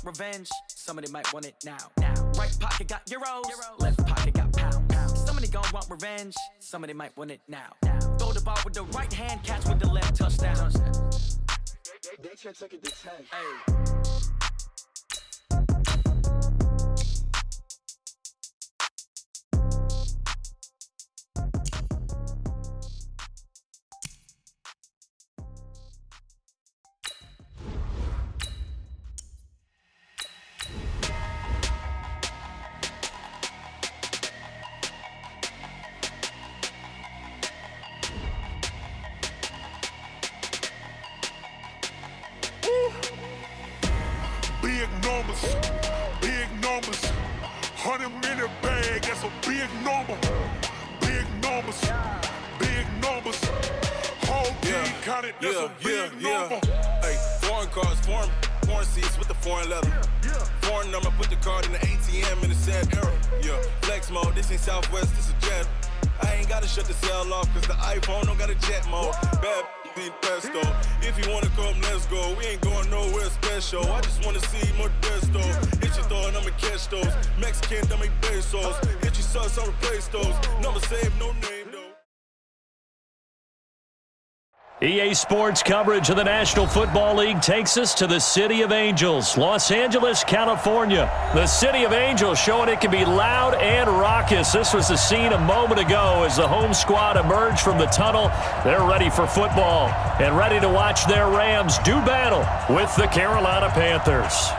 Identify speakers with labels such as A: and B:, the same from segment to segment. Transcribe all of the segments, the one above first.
A: revenge. Somebody might want it now. Right pocket got euros, left pocket got pounds. Somebody gon' want revenge. Somebody might want it now. Throw the ball with the right hand, catch with the left, touchdown. They can't take it this time. Hey.
B: Big numbers, 100-minute bag, that's a big number. Big numbers, whole team counted, that's a big number.
C: Hey, foreign cars, foreign seats with the foreign leather. Foreign number, put the card in the ATM in the sad era. Yeah, flex mode, this ain't Southwest, this is Jet. I ain't gotta shut the cell off, cause the iPhone don't got a jet mode. Bad pesto. If you wanna come, let's go. We ain't going nowhere special. I just wanna see more desto. Hit your throw and I'ma catch those. Mexican, dummy pesos. Hit your sauce, I'll replace those. Number save, no name though.
D: EA Sports coverage of the National Football League takes us to the City of Angels, Los Angeles, California. The City of Angels showing it can be loud and raucous. This was the scene a moment ago as the home squad emerged from the tunnel. They're ready for football and ready to watch their Rams do battle with the Carolina Panthers.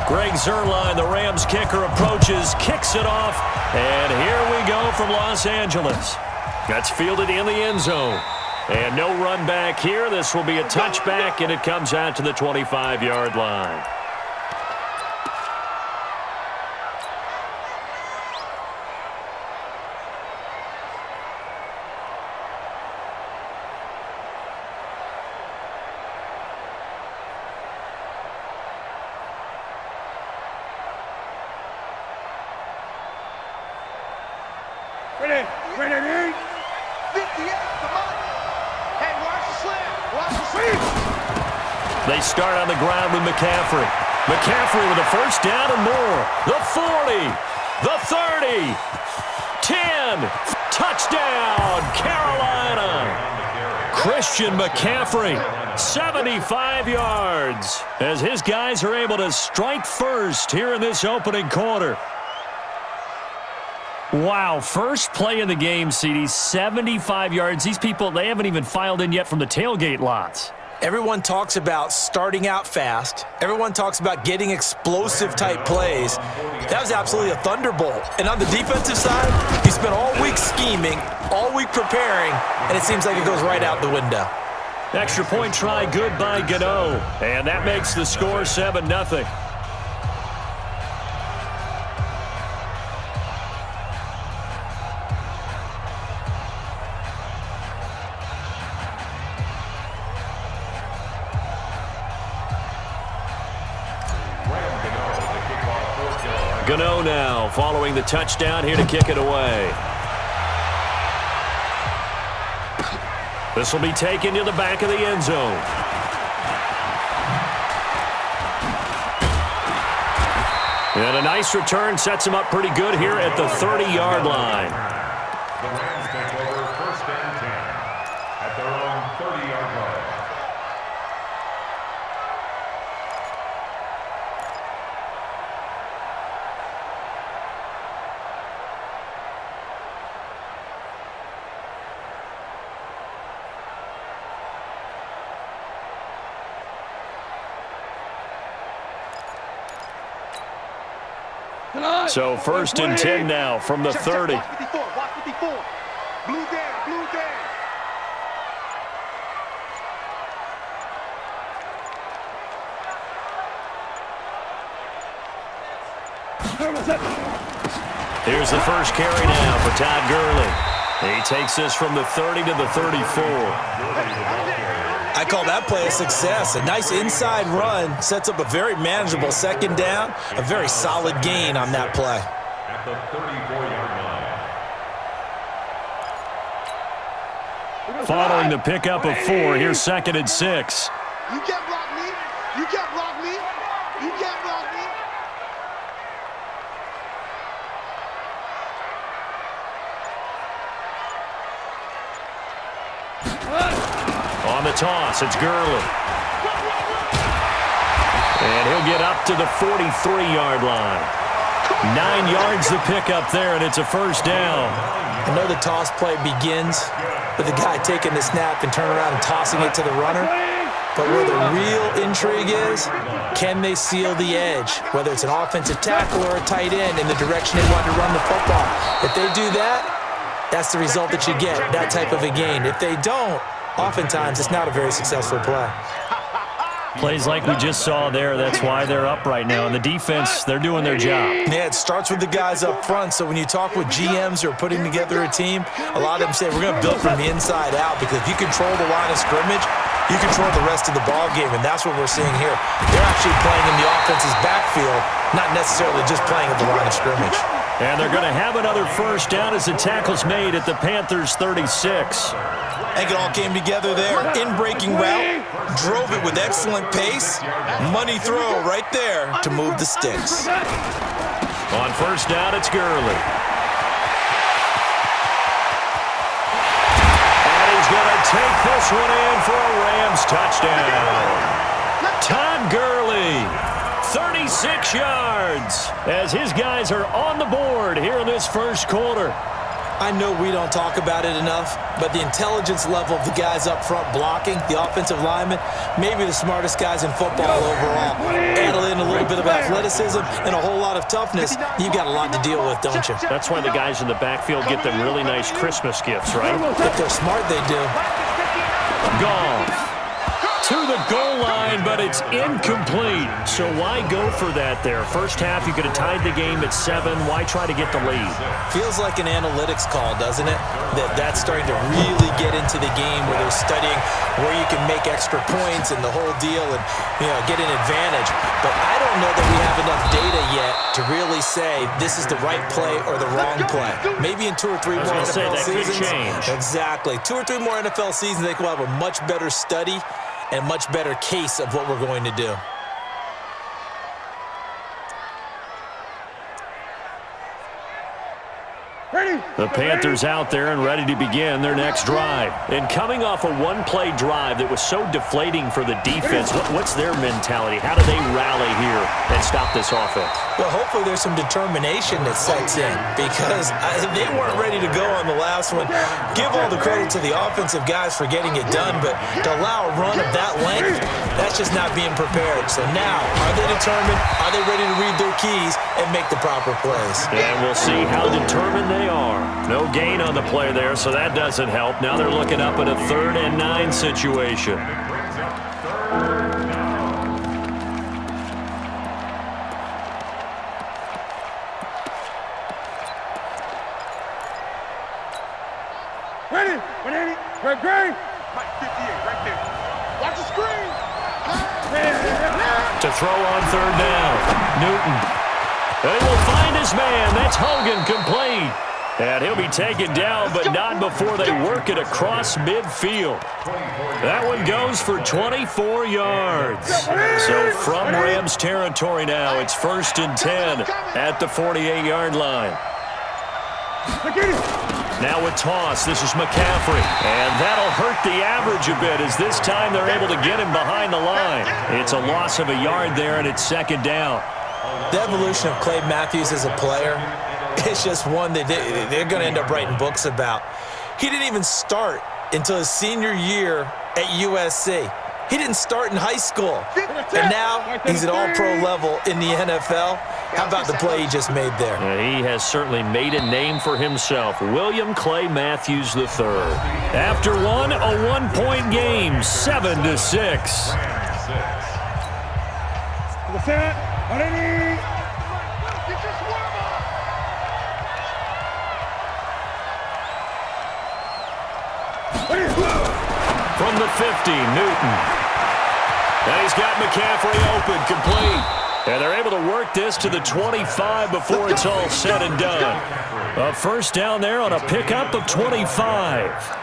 D: Greg Zuerlein, the Rams kicker, approaches, kicks it off, and here we go from Los Angeles. That's fielded in the end zone. And no run back here. This will be a touchback, and it comes out to the 25-yard line.
E: Ready. 58, come on. Hey, watch the slam.
D: They start on the ground with McCaffrey. McCaffrey with a first down and more. The 40, the 30, 10, touchdown, Carolina. Christian McCaffrey, 75 yards, as his guys are able to strike first here in this opening quarter. Wow, first play in the game, CD, 75 yards. These people, they haven't even filed in yet from the tailgate lots.
F: Everyone talks about starting out fast. Everyone talks about getting explosive-type plays. That was absolutely a thunderbolt. And on the defensive side, he spent all week scheming, all week preparing, and it seems like it goes right out the window.
D: Extra point try good by Gano, and that makes the score 7-0. Gano now following the touchdown here to kick it away. This will be taken to the back of the end zone. And a nice return sets him up pretty good here at the 30-yard line.
G: The Rams take over first and 10 at their own 30-yard line.
D: So first and 10 now from the 30.
E: Watch 54. Blue down.
D: Here's the first carry now for Todd Gurley. He takes this from the 30 to the 34.
F: I call that play a success. A nice inside run sets up a very manageable second down. A very solid gain on that play.
G: At the 34-yard line.
D: Following the pickup of 4, here's 2nd and 6.
E: You can't block me. You can't block me. You can't block me.
D: On the toss, it's Gurley. And he'll get up to the 43-yard line. 9 yards to pick up there, and it's a first down.
F: I know the toss play begins with the guy taking the snap and turning around and tossing it to the runner. But where the real intrigue is, can they seal the edge? Whether it's an offensive tackle or a tight end in the direction they want to run the football. If they do that, that's the result that you get, that type of a gain. If they don't, oftentimes it's not a very successful play.
D: Plays like we just saw there, that's why they're up right now. And the defense, they're doing their job.
F: Yeah, it starts with the guys up front. So when you talk with GMs who are putting together a team, a lot of them say we're going to build from the inside out, because if you control the line of scrimmage, you control the rest of the ball game, and that's what we're seeing here. They're actually playing in the offense's backfield, not necessarily just playing at the line of scrimmage.
D: And they're going to have another first down as the tackle's made at the Panthers' 36.
F: I think it all came together there. In-breaking route, drove it with excellent pace. Money throw right there to move the sticks.
D: On first down, it's Gurley. And he's going to take this one in for a Rams touchdown. Todd Gurley, 36 yards, as his guys are on the board here in this first quarter.
F: I know we don't talk about it enough, but the intelligence level of the guys up front blocking, the offensive linemen, maybe the smartest guys in football overall. Add in a little bit of athleticism and a whole lot of toughness, you've got a lot to deal with, don't you?
D: That's why the guys in the backfield get them really nice Christmas gifts, right?
F: If they're smart, they do.
D: Goff to the goal line, but it's incomplete. So why go for that there? First half, you could have tied the game at 7. Why try to get the lead?
F: Feels like an analytics call, doesn't it? That's starting to really get into the game where they're studying where you can make extra points and the whole deal and, get an advantage. But I don't know that we have enough data yet to really say this is the right play or the wrong play. Maybe in 2 or 3 more NFL seasons.
D: Could change.
F: Exactly. 2 or 3 more NFL seasons, they will have a much better study and much better case of what we're going to do.
D: The Panthers out there and ready to begin their next drive. And coming off a one-play drive that was so deflating for the defense, what's their mentality? How do they rally here and stop this offense?
F: Well, hopefully there's some determination that sets in, because they weren't ready to go on the last one. Give all the credit to the offensive guys for getting it done, but to allow a run of that length, that's just not being prepared. So now, are they determined? Are they ready to read their keys and make the proper plays?
D: And we'll see how determined they are. No gain on the play there, so that doesn't help. Now they're looking up at a 3rd and 9 situation.
E: Ready? Great. Mike 58, right there. Watch the screen.
D: To throw on 3rd down. Newton. They will find his man. That's Hogan, complete. And he'll be taken down, but not before they work it across midfield. That one goes for 24 yards. So from Rams territory now, it's 1st and 10 at the 48-yard line. Now with toss, this is McCaffrey. And that'll hurt the average a bit, as this time they're able to get him behind the line. It's a loss of a yard there, and it's 2nd down.
F: The evolution of Clay Matthews as a player, it's just one that they're going to end up writing books about. He didn't even start until his senior year at USC. He didn't start in high school. And now he's at all-pro level in the NFL. How about the play he just made there?
D: And he has certainly made a name for himself. William Clay Matthews III. After one, a 1-point game, 7-6. from the 50, Newton. And he's got McCaffrey open, complete. And they're able to work this to the 25 before it's all said and done. A first down there on a pickup of 25.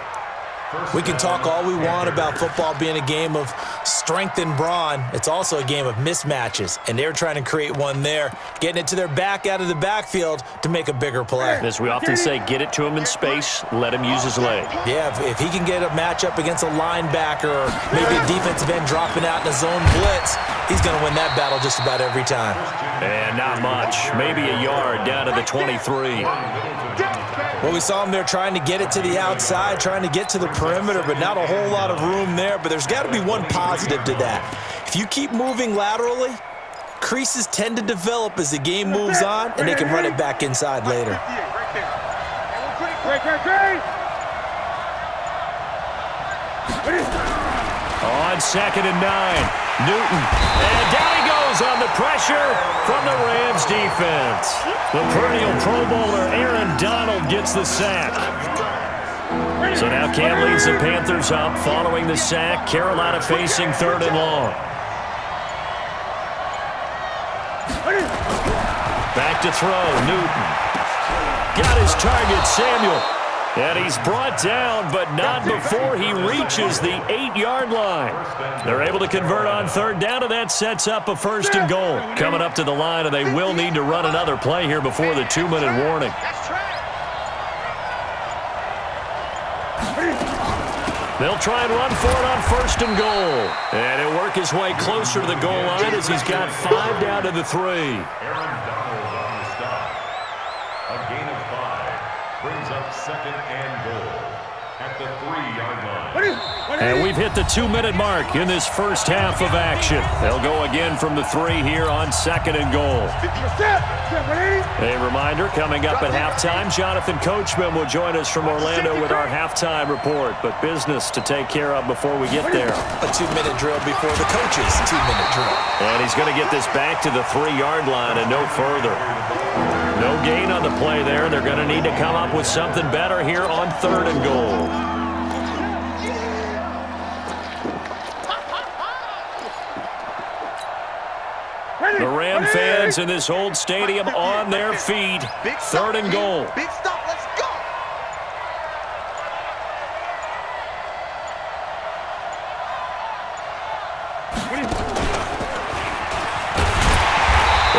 F: We can talk all we want about football being a game of strength and brawn. It's also a game of mismatches, and they're trying to create one there, getting it to their back out of the backfield to make a bigger play.
D: As we often say, get it to him in space, let him use his leg.
F: Yeah, if he can get a matchup against a linebacker or maybe a defensive end dropping out in a zone blitz, he's going to win that battle just about every time.
D: And not much, maybe a yard down to the 23.
F: Well, we saw him there trying to get it to the outside, trying to get to the perimeter, but not a whole lot of room there. But there's got to be one positive to that. If you keep moving laterally, creases tend to develop as the game moves on, and they can run it back inside later.
D: On 2nd and 9, Newton. And down he goes on the pressure from the Rams defense. The perennial Pro Bowler Aaron Donald gets the sack. So now Cam leads the Panthers up following the sack. Carolina facing 3rd and long. Back to throw, Newton. Got his target, Samuel. And he's brought down, but not before he reaches the 8-yard line. They're able to convert on 3rd down, and that sets up a 1st and goal. Coming up to the line, and they will need to run another play here before the 2-minute warning. They'll try and run for it on 1st and goal. And he'll work his way closer to the goal line as he's got 5 down to the 3.
G: Aaron Donald on the stop. A gain of 5 brings up 2nd and goal at the 3-yard line.
D: And we've hit the 2-minute mark in this first half of action. They'll go again from the 3 here on 2nd and goal. A reminder, coming up at halftime, Jonathan Coachman will join us from Orlando with our halftime report. But business to take care of before we get there.
F: A 2-minute drill before the coach's 2-minute drill.
D: And he's going to get this back to the 3-yard line and no further. No gain on the play there. They're going to need to come up with something better here on 3rd and goal. The Ram fans in this old stadium on their feet. 3rd and goal.
E: Big stop, let's go.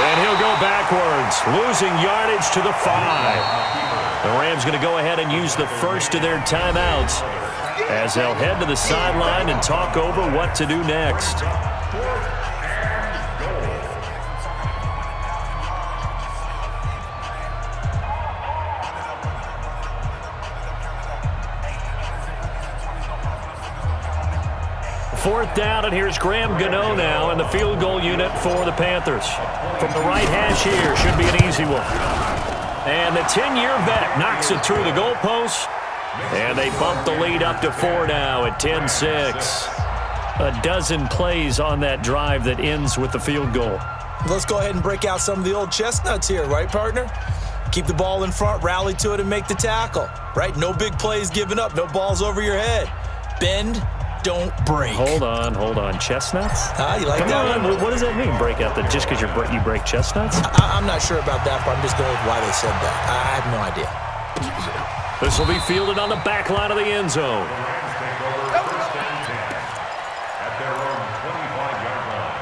D: And he'll go backwards, losing yardage to the 5. The Rams going to go ahead and use the first of their timeouts as they'll head to the sideline and talk over what to do next. Fourth down, and here's Graham Gano now in the field goal unit for the Panthers. From the right hash here, should be an easy one. And the 10-year vet knocks it through the goalpost, and they bump the lead up to 4 now at 10-6. A dozen plays on that drive that ends with the field goal.
F: Let's go ahead and break out some of the old chestnuts here, right, partner? Keep the ball in front, rally to it, and make the tackle, right? No big plays given up, no balls over your head. Bend, don't break.
D: Hold on. Chestnuts?
F: You like
D: Come
F: that
D: on.
F: one?
D: What does that mean, break out? That just because you break chestnuts?
F: I'm not sure about that, but I'm just going with why they said that. I have no idea.
D: This will be fielded on the back line of the end zone.
G: Rams take over 1st and 10 at their own 25-yard line.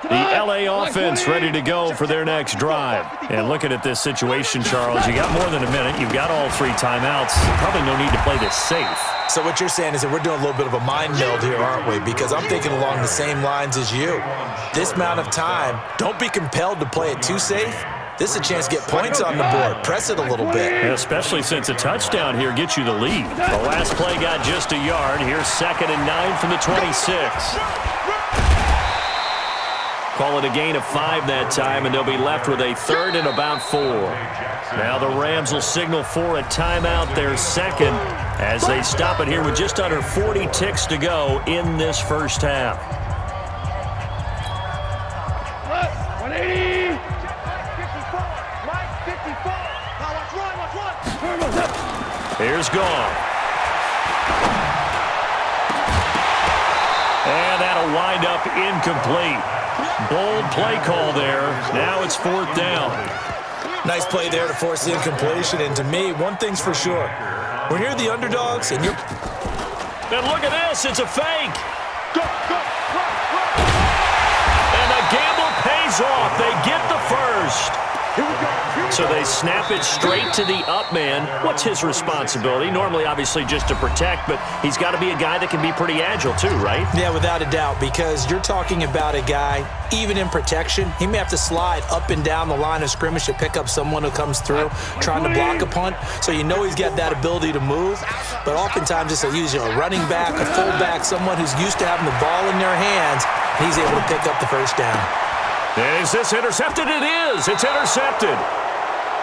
D: The LA offense ready to go for their next drive. And looking at this situation, Charles, you got more than a minute. You've got all 3 timeouts. Probably no need to play this safe.
F: So what you're saying is that we're doing a little bit of a mind meld here, aren't we? Because I'm thinking along the same lines as you. This amount of time, don't be compelled to play it too safe. This is a chance to get points on the board. Press it a little bit.
D: Especially since a touchdown here gets you the lead. The last play got just a yard. Here's 2nd and 9 from the 26. Call it a gain of 5 that time, and they'll be left with a 3rd and about 4. Now the Rams will signal for a timeout, their second. as they stop it here with just under 40 ticks to go in this first half.
E: 180. 54. Mike, 54. Now watch run.
D: Here's Gone. And that'll wind up incomplete. Bold play call there. Now it's 4th down.
F: Nice play there to force the incompletion. And to me, one thing's for sure. When you're the underdogs and you're...
D: And look at this. It's a fake. And the gamble pays off. They get the first. So they snap it straight to the up man. What's his responsibility? Normally, obviously, just to protect, but he's got to be a guy that can be pretty agile too, right?
F: Yeah, without a doubt, because you're talking about a guy, even in protection, he may have to slide up and down the line of scrimmage to pick up someone who comes through trying to block a punt. So you know he's got that ability to move, but oftentimes it's usually a running back, a fullback, someone who's used to having the ball in their hands, and he's able to pick up the first down.
D: Is this intercepted? It is. It's intercepted.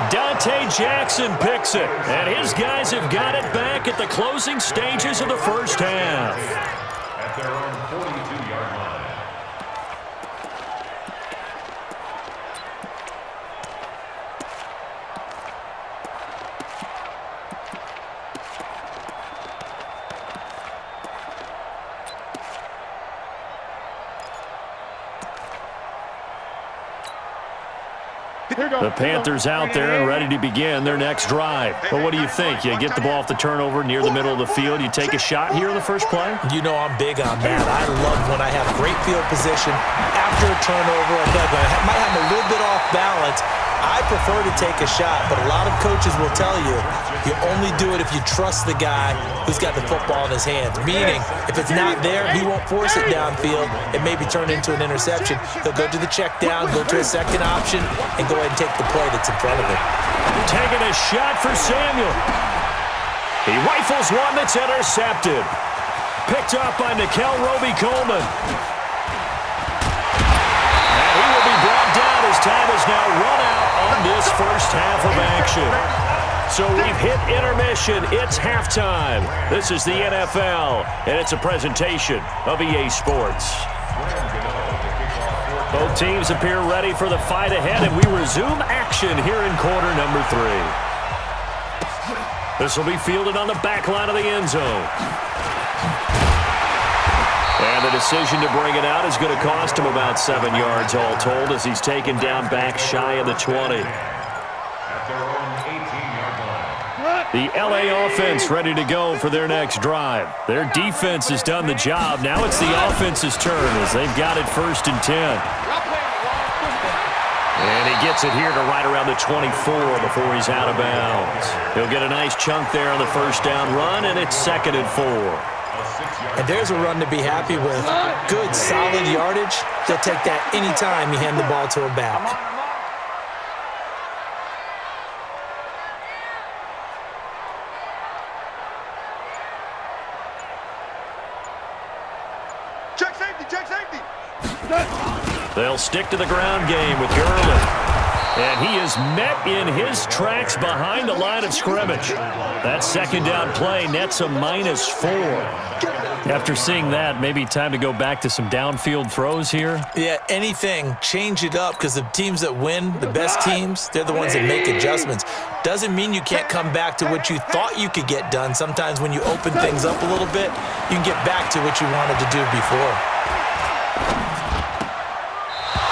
D: Dante Jackson picks it, and his guys have got it back at the closing stages of the first half.
G: At their own 42-yard line.
D: The Panthers out there and ready to begin their next drive. But what do you think? You get the ball off the turnover near the middle of the field. You take a shot here in the first play?
F: You know I'm big on that. I love when I have great field position after a turnover. I might have a little bit off balance. I prefer to take a shot, but a lot of coaches will tell you, you only do it if you trust the guy who's got the football in his hands. Meaning, if it's not there, he won't force it downfield. It may be turned into an interception. He'll go to the check down, go to a second option, and go ahead and take the play that's in front of him.
D: Taking a shot for Samuel. He rifles one that's intercepted. Picked up by Nickel Roby-Coleman. And he will be brought down as time is now run out on this first half of action. So we've hit intermission. It's halftime. This is the NFL, and it's a presentation of EA Sports. Both teams appear ready for the fight ahead, and we resume action here in quarter number 3. This will be fielded on the back line of the end zone. And the decision to bring it out is going to cost him about 7 yards all told as he's taken down back shy of the 20. The LA offense ready to go for their next drive. Their defense has done the job. Now it's the offense's turn as they've got it 1st and 10. And he gets it here to right around the 24 before he's out of bounds. He'll get a nice chunk there on the first down run, and it's 2nd and 4.
F: And there's a run to be happy with. Good, solid yardage. They'll take that anytime you hand the ball to a back.
D: They'll stick to the ground game with Gurley. And he is met in his tracks behind the line of scrimmage. That 2nd down play nets a -4. After seeing that, maybe time to go back to some downfield throws here.
F: Yeah, anything. Change it up because the teams that win, the best teams, they're the ones that make adjustments. Doesn't mean you can't come back to what you thought you could get done. Sometimes when you open things up a little bit, you can get back to what you wanted to do before.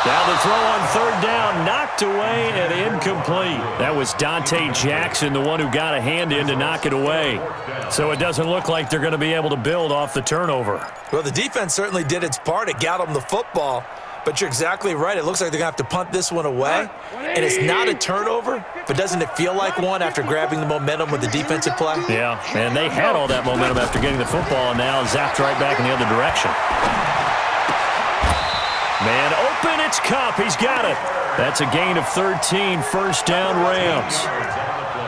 D: Now the throw on 3rd down, knocked away and incomplete. That was Dante Jackson, the one who got a hand in to knock it away. So it doesn't look like they're going to be able to build off the turnover.
F: Well, the defense certainly did its part. It got them the football. But you're exactly right. It looks like they're going to have to punt this one away. And it's not a turnover, but doesn't it feel like one after grabbing the momentum with the defensive play?
D: Yeah, and they had all that momentum after getting the football and now zapped right back in the other direction. Man open, it's Kupp. He's got it. That's a gain of 13, 1st down Rams.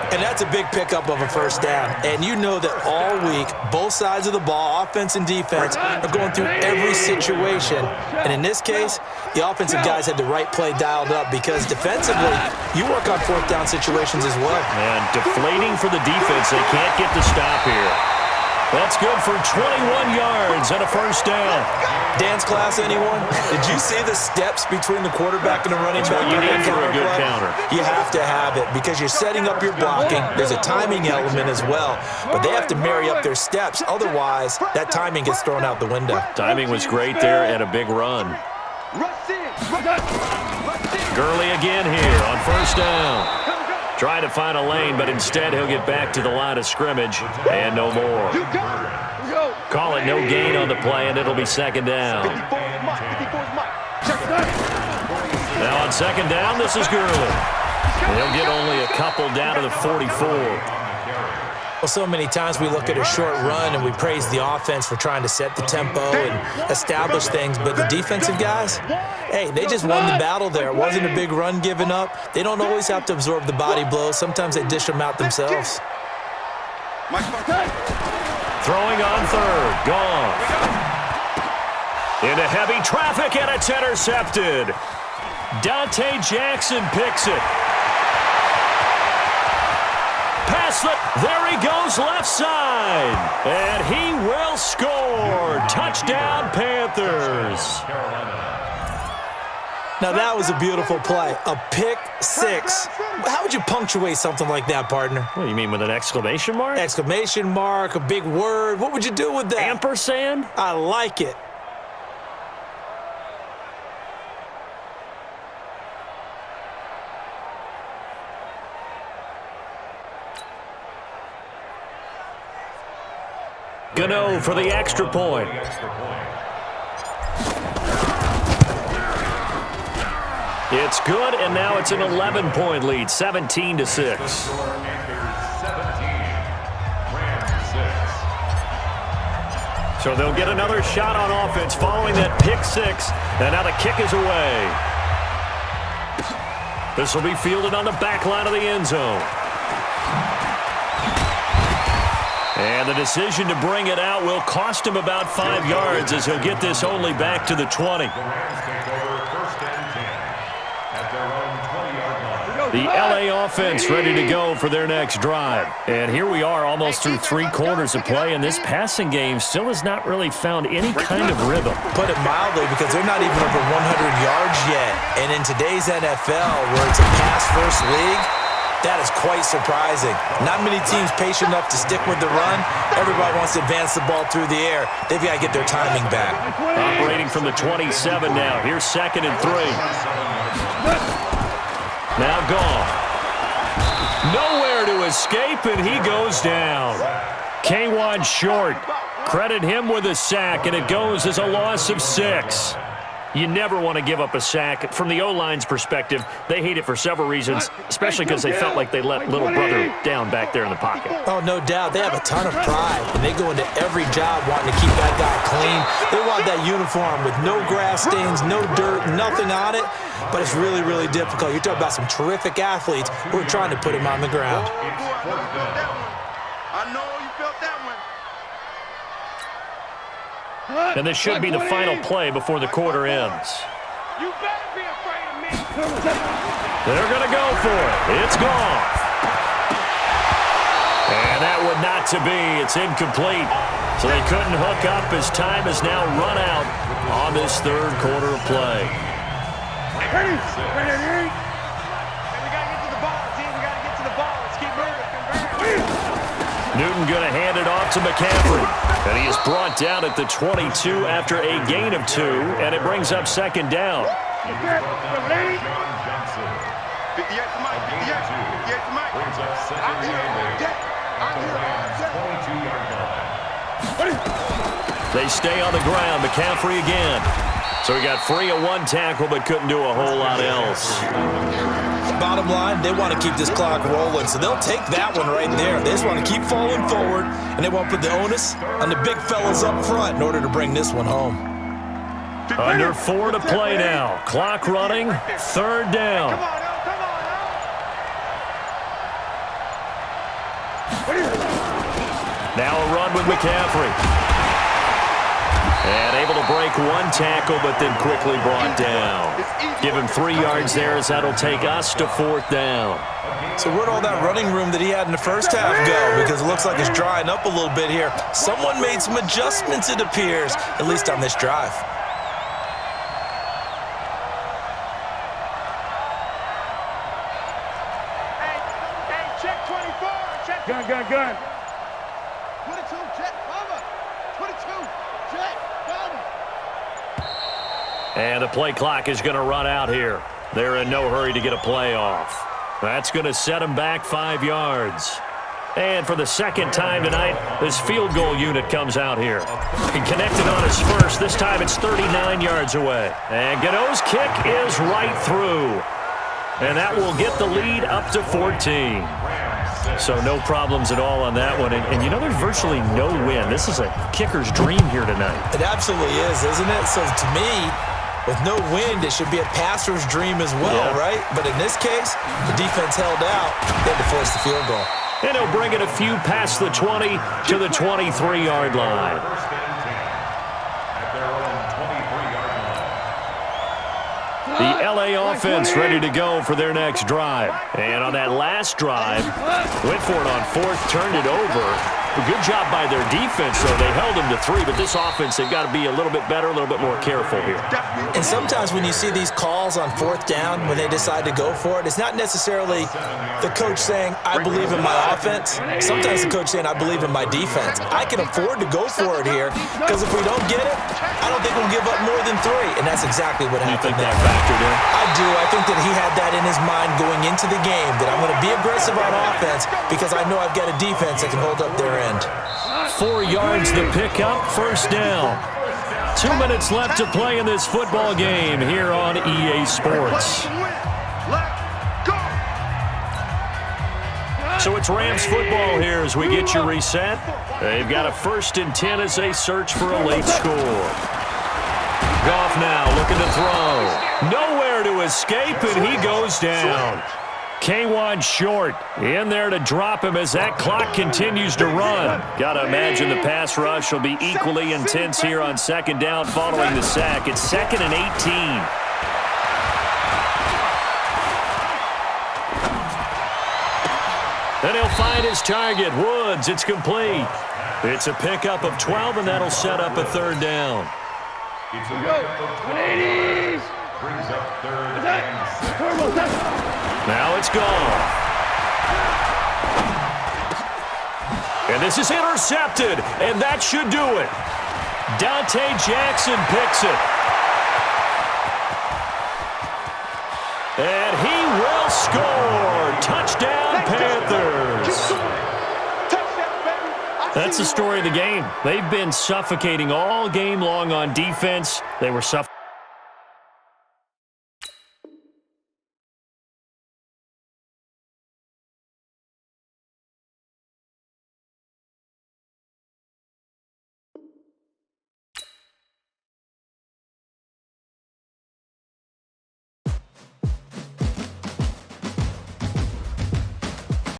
F: And that's a big pickup of a first down. And you know that all week, both sides of the ball, offense and defense, are going through every situation. And in this case, the offensive guys had the right play dialed up because defensively, you work on fourth down situations as well.
D: And deflating for the defense. They can't get the stop here. That's good for 21 yards and a first down.
F: Dance class, anyone? Did you see the steps between the quarterback and the running back?
D: What you need for a good counter.
F: You have to have it because you're setting up your blocking. There's a timing element as well, but they have to marry up their steps. Otherwise, that timing gets thrown out the window.
D: Timing was great there and a big run. Gurley again here on first down. Trying to find a lane, but instead he'll get back to the line of scrimmage and no more. Call it no gain on the play, and it'll be second down. Now on second down, this is Gurley. He'll get only a couple down to the 44.
F: Well, so many times we look at a short run and we praise the offense for trying to set the tempo and establish things, but the defensive guys, hey, they just won the battle there. It wasn't a big run given up. They don't always have to absorb the body blows. Sometimes they dish them out themselves.
D: Throwing on third, gone. Into heavy traffic, and it's intercepted. Dante Jackson picks it. There he goes left side, and he will score. Touchdown, Panthers.
F: Now that was a beautiful play, a pick six. How would you punctuate something like that, partner?
D: What do you mean, with an exclamation mark?
F: Exclamation mark, a big word. What would you do with that?
D: Ampersand?
F: I like it.
D: Gano for the extra point. It's good, and now it's an 11-point lead, 17-6. So they'll get another shot on offense following that pick six, and now the kick is away. This will be fielded on the back line of the end zone. And the decision to bring it out will cost him about 5 yards as he'll get this only back to the 20. The LA offense ready to go for their next drive. And here we are almost through 3 quarters of play, and this passing game still has not really found any kind of rhythm.
F: Put it mildly, because they're not even over 100 yards yet. And in today's NFL, where it's a pass-first league, that is quite surprising. Not many teams patient enough to stick with the run. Everybody wants to advance the ball through the air. They've got to get their timing back.
D: Operating from the 27 now. Here's 2nd and 3. Now gone. Nowhere to escape, and he goes down. K1 short. Credit him with a sack, and it goes as a loss of 6. You never want to give up a sack. From the O-line's perspective, they hate it for several reasons, especially because they felt like they let little brother down back there in the pocket.
F: Oh, no doubt. They have a ton of pride, and they go into every job wanting to keep that guy clean. They want that uniform with no grass stains, no dirt, nothing on it, but it's really, really difficult. You're talking about some terrific athletes who are trying to put him on the ground.
E: I know you felt that one.
D: And this should be the final play before the quarter ends.
E: You better be afraid of me.
D: They're going to go for it. It's gone. And that would not to be. It's incomplete. So they couldn't hook up as time has now run out on this 3rd quarter of play.
E: Ready? Hey, we got to get to the ball, team. We got to get to the ball. Let's keep moving.
D: Newton going to hand it off to McCaffrey. And he is brought down at the 22 after a gain of 2, and it brings up 2nd down. They stay on the ground. McCaffrey again. So he got free of 1 tackle, but couldn't do a whole lot else.
F: Bottom line, they want to keep this clock rolling, so they'll take that one right there. They just want to keep falling forward, and they want to put the onus on the big fellas up front in order to bring this one home.
D: Under 4 to play now. Clock running, 3rd down. McCaffrey. And able to break one tackle, but then quickly brought down. Give him 3 yards there as that'll take us to 4th down.
F: So where'd all that running room that he had in the first half go? Because it looks like it's drying up a little bit here. Someone made some adjustments, it appears, at least on this drive.
E: Hey, check 24. Check. Gun.
H: 22, check, cover. 22, check, cover.
D: And the play clock is going to run out here. They're in no hurry to get a play off. That's going to set them back 5 yards. And for the second time tonight, this field goal unit comes out here. He connected on his first. This time it's 39 yards away. And Gano's kick is right through. And that will get the lead up to 14. So no problems at all on that one. And you know, there's virtually no win. This is a kicker's dream here tonight.
F: It absolutely is, isn't it? So to me, with no wind, it should be a passer's dream as well, right? But in this case, the defense held out. They had to force the field goal.
D: And he'll bring it a few past the 20 to the 23-yard line.
G: First and 10 at their own 23-yard line.
D: The LA offense ready to go for their next drive. And on that last drive, went for it on 4th, turned it over. A good job by their defense, though. They held them to 3, but this offense, they've got to be a little bit better, a little bit more careful here.
F: And sometimes when you see these calls on 4th down, when they decide to go for it, it's not necessarily the coach saying, I believe in my offense. Sometimes the coach saying, I believe in my defense. I can afford to go for it here, because if we don't get it, I don't think we'll give up more than 3. And that's exactly what happened there.
D: You think that factored in?
F: I do. I think that he had that in his mind going into the game, that I'm going to be aggressive on offense because I know I've got a defense that can hold up their end.
D: 4 yards the pickup, first down. 2 minutes left to play in this football game here on EA Sports. So it's Rams football here as we get you reset. They've got a 1st and 10 as they search for a late score. Goff now looking to throw. Nowhere to escape, and he goes down. K1 short in there to drop him as that clock continues to run. Got to imagine the pass rush will be equally intense here on 2nd down following the sack. It's 2nd and 18. Then he'll find his target, Woods. It's complete. It's a pickup of 12, and that'll set up a 3rd down.
G: It's a pickup of 12. Brings up 3rd and 6.
D: Now it's gone. And this is intercepted, and that should do it. Dante Jackson picks it. And he will score. Touchdown, Panthers. That's the story of the game. They've been suffocating all game long on defense. They were suffocating.